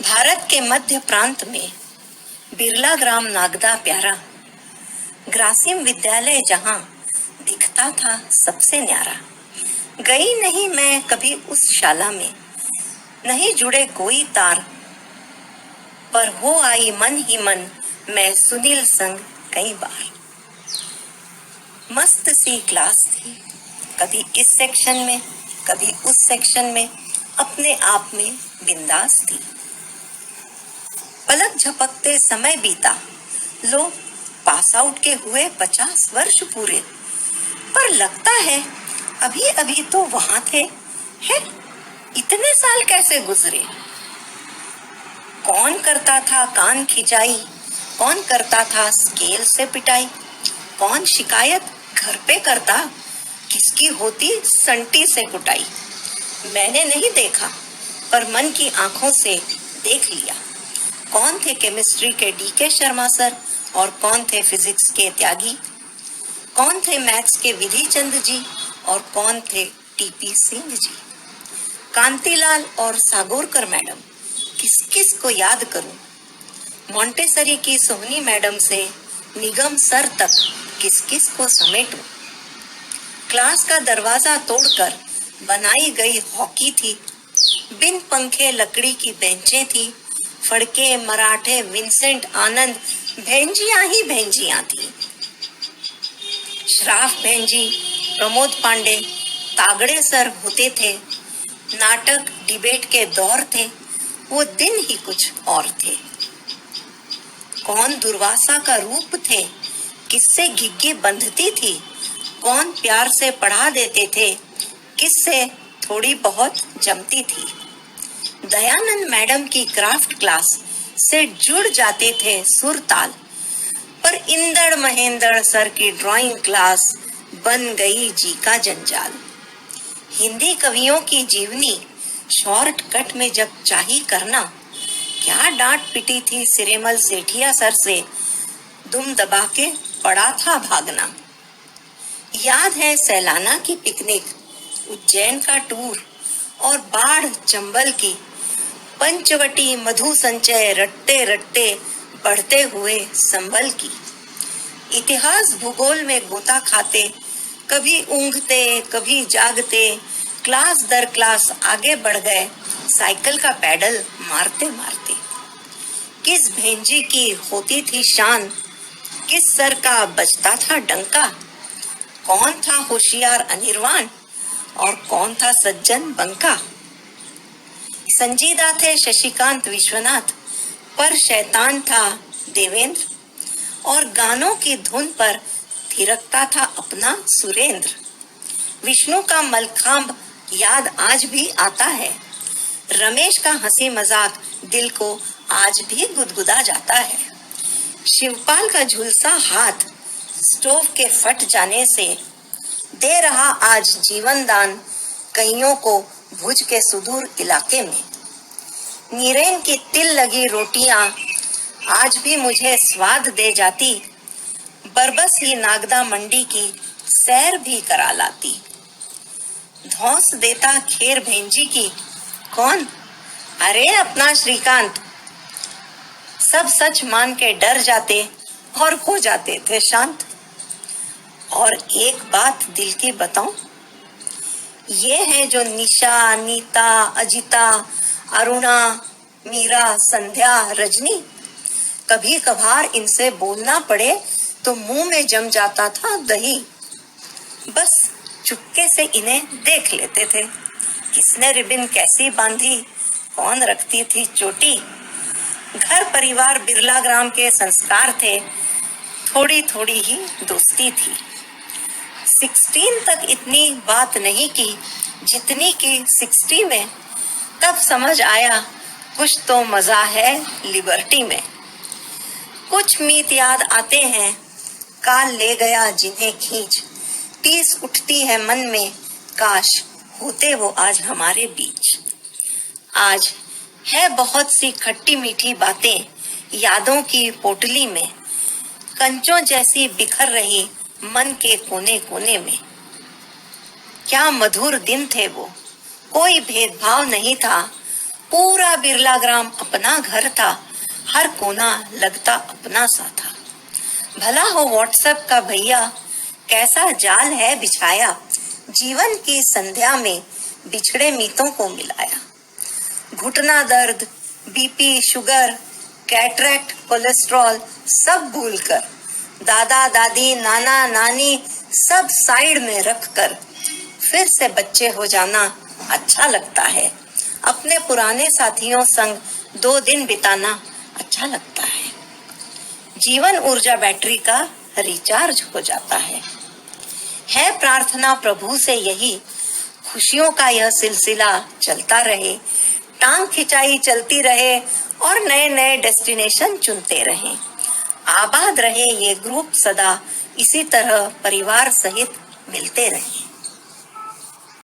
भारत के मध्य प्रांत में बिरला ग्राम नागदा प्यारा, ग्रासिम विद्यालय जहां दिखता था सबसे न्यारा। गई नहीं मैं कभी उस शाला में, नहीं जुड़े कोई तार, पर हो आई मन ही मन मैं सुनील संग कई बार। मस्त सी क्लास थी, कभी इस सेक्शन में कभी उस सेक्शन में, अपने आप में बिंदास थी। पलक झपकते समय बीता, लो पास आउट के हुए 50 वर्ष पूरे, पर लगता है अभी अभी तो वहां थे। है इतने साल कैसे गुजरे? कौन करता था कान खिंचाई, कौन करता था स्केल से पिटाई, कौन शिकायत घर पे करता, किसकी होती संटी से कुटाई। मैंने नहीं देखा पर मन की आंखों से देख लिया। कौन थे केमिस्ट्री के डीके शर्मा सर और कौन थे फिजिक्स के त्यागी, कौन थे मैथ्स के विधि चंद जी और कौन थे टीपी सिंह जी। कांतिलाल और सागोरकर मैडम, किस किस को याद करूं। मोंटेसरी की सोहनी मैडम से निगम सर तक किस किस को समेटूं। क्लास का दरवाजा तोड़कर बनाई गई हॉकी थी, बिन पंखे लकड़ी की बेंचें थी, फड़के मराठे विंसेंट आनंद भेंजियां ही भेंजियां थी। श्राफ भेंजी प्रमोद पांडे तागड़े सर होते थे, नाटक डिबेट के दौर थे, वो दिन ही कुछ और थे। कौन दुर्वासा का रूप थे, किससे घिग्गी बंधती थी, कौन प्यार से पढ़ा देते थे, किससे थोड़ी बहुत जमती थी। दयानंद मैडम की क्राफ्ट क्लास से जुड़ जाते थे सुर ताल, पर इंदड़ महेंद्र सर की ड्राइंग क्लास बन गई जी का जंजाल। हिंदी कवियों की जीवनी शॉर्टकट में जब चाही करना, क्या डांट पिटी थी सिरेमल सेठिया सर से, दुम दबा के पड़ा था भागना। याद है सैलाना की पिकनिक, उज्जैन का टूर और बाढ़ चंबल की, पंचवटी मधु संचय रट्टे रट्टे बढ़ते हुए संबल की। इतिहास भूगोल में गोता खाते, कभी ऊँघते कभी जागते, क्लास दर क्लास आगे बढ़ गए साइकिल का पैडल मारते मारते। किस भेंजी की होती थी शान, किस सर का बजता था डंका, कौन था होशियार अनिर्वाण और कौन था सज्जन बंका। संजीदा थे शशिकांत विश्वनाथ, पर शैतान था देवेंद्र, और गानों की धुन पर थिरकता था अपना सुरेंद्र। विष्णु का मलखांब याद आज भी आता है, रमेश का हंसी मजाक दिल को आज भी गुदगुदा जाता है। शिवपाल का झुलसा हाथ स्टोव के फट जाने से दे रहा आज जीवन दान कईयों को भुज के सुदूर इलाके में। नीरेन की तिल लगी रोटियां आज भी मुझे स्वाद दे जाती, बरबस ही नागदा मंडी की सैर भी करा लाती। धौंस देता खेर भेंजी की कौन, अरे अपना श्रीकांत। सब सच मान के डर जाते और हो जाते थे शांत। और एक बात दिल की बताऊं, ये है जो निशा नीता अजिता अरुणा मीरा संध्या रजनी, कभी कभार इनसे बोलना पड़े तो मुंह में जम जाता था दही। बस चुपके से इन्हें देख लेते थे, किसने रिबन कैसी बांधी, कौन रखती थी चोटी। घर परिवार बिरला ग्राम के संस्कार थे, थोड़ी थोड़ी ही दोस्ती थी। 16 तक इतनी बात नहीं की जितनी की 60 में, तब समझ आया कुछ तो मजा है लिबर्टी में। कुछ मीत याद आते हैं, काल ले गया जिन्हें खींच, टीस उठती है मन में, काश होते वो आज हमारे बीच। आज है बहुत सी खट्टी मीठी बातें यादों की पोटली में, कंचों जैसी बिखर रही मन के कोने कोने में। क्या मधुर दिन थे वो, कोई भेदभाव नहीं था, पूरा बिरला ग्राम अपना घर था, हर कोना लगता अपना सा था। भला हो व्हाट्सएप का भैया, कैसा जाल है बिछाया, जीवन की संध्या में बिछड़े मीतों को मिलाया। घुटना दर्द, बीपी, शुगर, कैटरेक्ट, कोलेस्ट्रॉल सब भूलकर, दादा दादी, नाना नानी सब साइड में रखकर फिर से बच्चे हो जाना अच्छा लगता है। अपने पुराने साथियों संग 2 दिन बिताना अच्छा लगता है। जीवन ऊर्जा बैटरी का रिचार्ज हो जाता है प्रार्थना प्रभु से यही, खुशियों का यह सिलसिला चलता रहे, टांग खिंचाई चलती रहे और नए नए डेस्टिनेशन चुनते रहें। आबाद रहे ये ग्रुप सदा, इसी तरह परिवार सहित मिलते रहें।